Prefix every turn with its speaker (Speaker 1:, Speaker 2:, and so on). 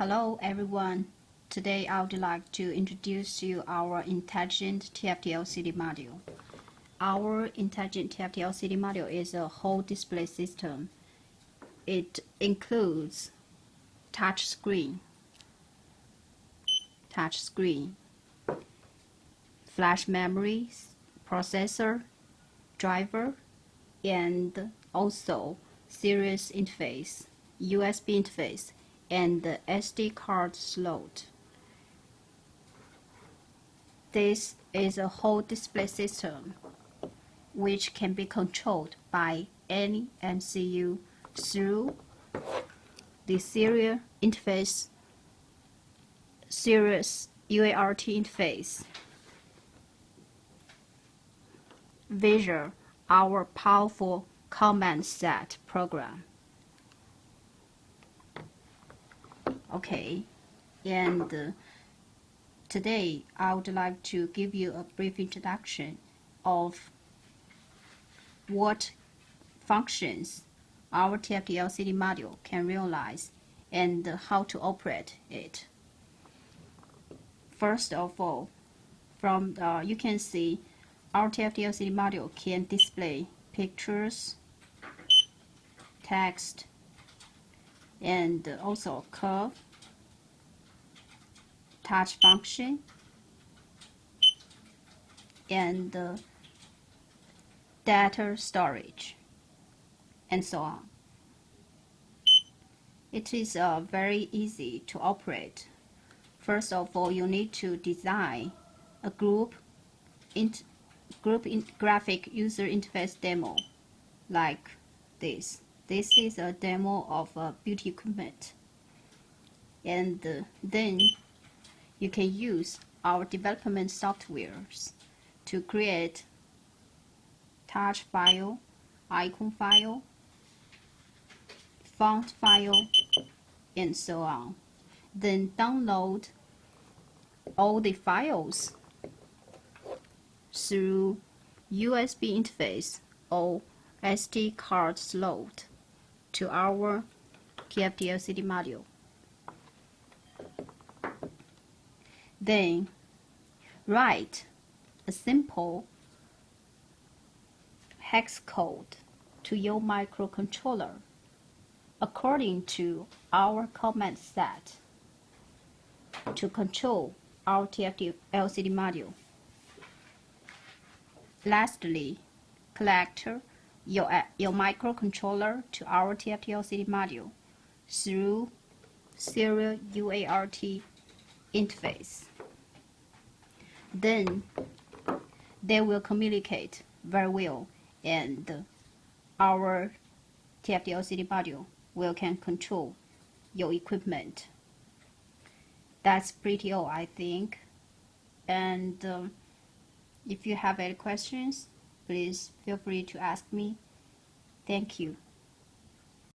Speaker 1: Hello everyone. Today I would like to introduce to you our intelligent TFT LCD module. Our intelligent TFT LCD module is a whole display system. It includes touch screen, flash memory, processor, driver, and also serial interface, USB interface, and the SD card slot. This is a whole display system which can be controlled by any MCU through the serial interface, serious UART interface. Visual, our powerful command set program. Okay, and today I would like to give you a brief introduction of what functions our TFT LCD module can realize and how to operate it. First of all, from you can see our TFT LCD module can display pictures, text, and also curve, touch function, and data storage, and so on. It is very easy to operate. First of all, you need to design a graphic user interface demo like this. This is a demo of beauty equipment, and then you can use our development softwares to create touch file, icon file, font file, and so on. Then download all the files through USB interface or SD card slot to our TFT LCD module. Then write a simple hex code to your microcontroller according to our command set to control our TFT LCD module. Lastly, connect your microcontroller to our TFT LCD module through serial UART interface. Then they will communicate very well, and our TFT LCD module can control your equipment. That's pretty all, I think. And if you have any questions, please feel free to ask me. Thank you.